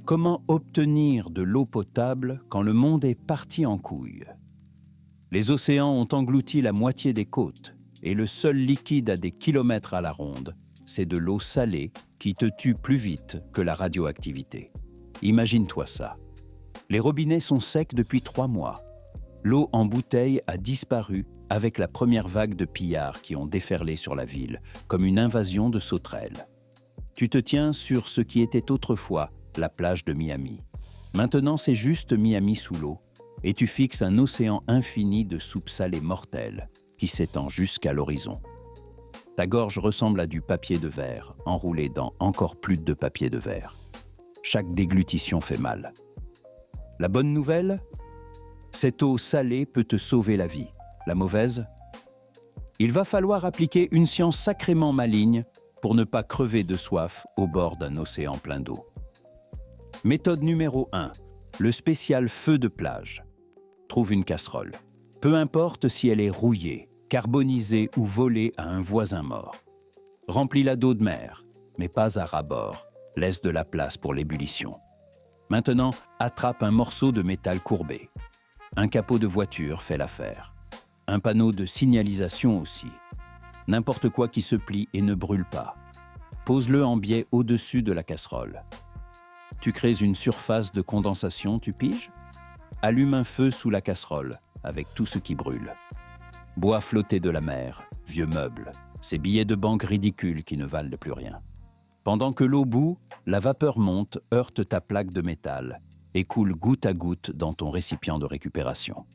Comment obtenir de l'eau potable quand le monde est parti en couille? Les océans ont englouti la moitié des côtes et le seul liquide à des kilomètres à la ronde, c'est de l'eau salée qui te tue plus vite que la radioactivité. Imagine-toi ça. Les robinets sont secs depuis 3 mois. L'eau en bouteille a disparu avec la première vague de pillards qui ont déferlé sur la ville, comme une invasion de sauterelles. Tu te tiens sur ce qui était autrefois la plage de Miami. Maintenant, c'est juste Miami sous l'eau, et tu fixes un océan infini de soupe salée mortelle qui s'étend jusqu'à l'horizon. Ta gorge ressemble à du papier de verre, enroulé dans encore plus de papier de verre. Chaque déglutition fait mal. La bonne nouvelle? Cette eau salée peut te sauver la vie. La mauvaise? Il va falloir appliquer une science sacrément maligne pour ne pas crever de soif au bord d'un océan plein d'eau. Méthode numéro 1. Le spécial feu de plage. Trouve une casserole. Peu importe si elle est rouillée, carbonisée ou volée à un voisin mort. Remplis-la d'eau de mer, mais pas à ras-bord. Laisse de la place pour l'ébullition. Maintenant, attrape un morceau de métal courbé. Un capot de voiture fait l'affaire. Un panneau de signalisation aussi. N'importe quoi qui se plie et ne brûle pas. Pose-le en biais au-dessus de la casserole. Tu crées une surface de condensation, tu piges? Allume un feu sous la casserole, avec tout ce qui brûle. Bois flotté de la mer, vieux meubles, ces billets de banque ridicules qui ne valent plus rien. Pendant que l'eau bout, la vapeur monte, heurte ta plaque de métal et coule goutte à goutte dans ton récipient de récupération.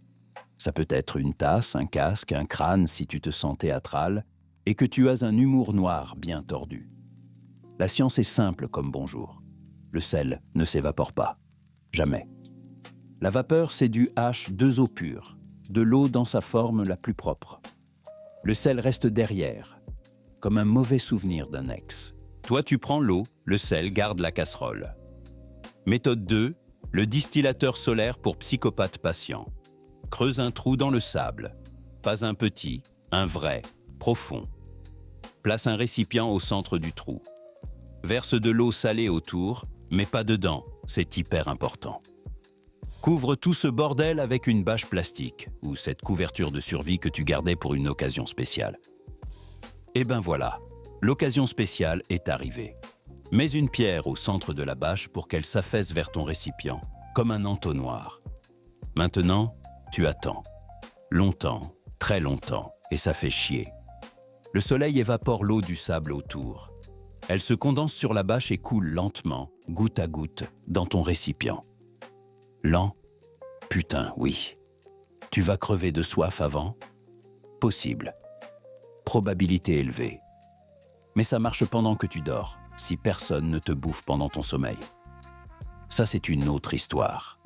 Ça peut être une tasse, un casque, un crâne si tu te sens théâtral et que tu as un humour noir bien tordu. La science est simple comme bonjour. Le sel ne s'évapore pas. Jamais. La vapeur, c'est du H2O pur, de l'eau dans sa forme la plus propre. Le sel reste derrière, comme un mauvais souvenir d'un ex. Toi, tu prends l'eau, le sel garde la casserole. Méthode 2, le distillateur solaire pour psychopathes patients. Creuse un trou dans le sable. Pas un petit, un vrai, profond. Place un récipient au centre du trou. Verse de l'eau salée autour, mais pas dedans, c'est hyper important. Couvre tout ce bordel avec une bâche plastique, ou cette couverture de survie que tu gardais pour une occasion spéciale. Et ben voilà, l'occasion spéciale est arrivée. Mets une pierre au centre de la bâche pour qu'elle s'affaisse vers ton récipient, comme un entonnoir. Maintenant, tu attends. Longtemps, très longtemps, et ça fait chier. Le soleil évapore l'eau du sable autour. Elle se condense sur la bâche et coule lentement, goutte à goutte, dans ton récipient. Lent? Putain, oui. Tu vas crever de soif avant? Possible. Probabilité élevée. Mais ça marche pendant que tu dors, si personne ne te bouffe pendant ton sommeil. Ça, c'est une autre histoire.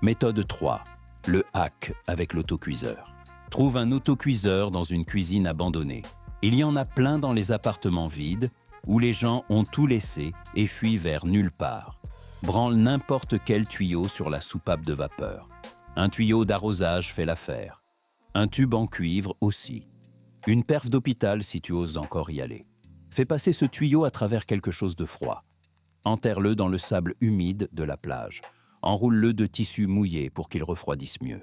Méthode 3. Le hack avec l'autocuiseur. Trouve un autocuiseur dans une cuisine abandonnée. Il y en a plein dans les appartements vides, où les gens ont tout laissé et fuient vers nulle part. Branle n'importe quel tuyau sur la soupape de vapeur. Un tuyau d'arrosage fait l'affaire. Un tube en cuivre aussi. Une perf d'hôpital si tu oses encore y aller. Fais passer ce tuyau à travers quelque chose de froid. Enterre-le dans le sable humide de la plage. Enroule-le de tissu mouillé pour qu'il refroidisse mieux.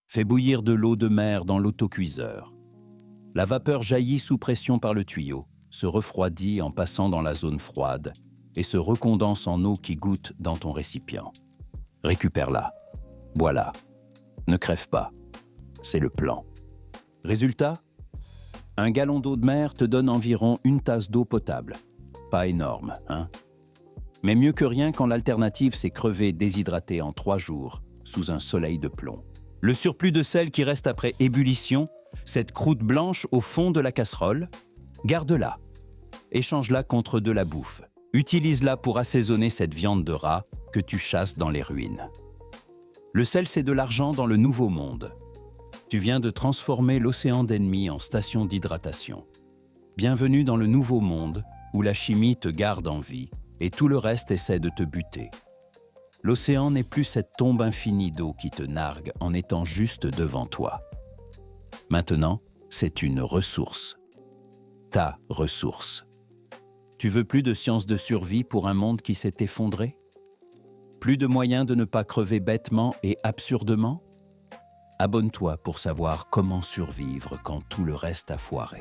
Fais bouillir de l'eau de mer dans l'autocuiseur. La vapeur jaillit sous pression par le tuyau, se refroidit en passant dans la zone froide et se recondense en eau qui goûte dans ton récipient. Récupère-la. Bois-la. Ne crève pas. C'est le plan. Résultat? Un gallon d'eau de mer te donne environ une tasse d'eau potable. Pas énorme, hein? Mais mieux que rien quand l'alternative c'est crever déshydraté en 3 jours sous un soleil de plomb. Le surplus de sel qui reste après ébullition, cette croûte blanche au fond de la casserole, garde-la. Échange-la contre de la bouffe. Utilise-la pour assaisonner cette viande de rat que tu chasses dans les ruines. Le sel, c'est de l'argent dans le nouveau monde. Tu viens de transformer l'océan d'ennemis en station d'hydratation. Bienvenue dans le nouveau monde où la chimie te garde en vie et tout le reste essaie de te buter. L'océan n'est plus cette tombe infinie d'eau qui te nargue en étant juste devant toi. Maintenant, c'est une ressource. Ta ressource. Tu veux plus de sciences de survie pour un monde qui s'est effondré? Plus de moyens de ne pas crever bêtement et absurdement? Abonne-toi pour savoir comment survivre quand tout le reste a foiré.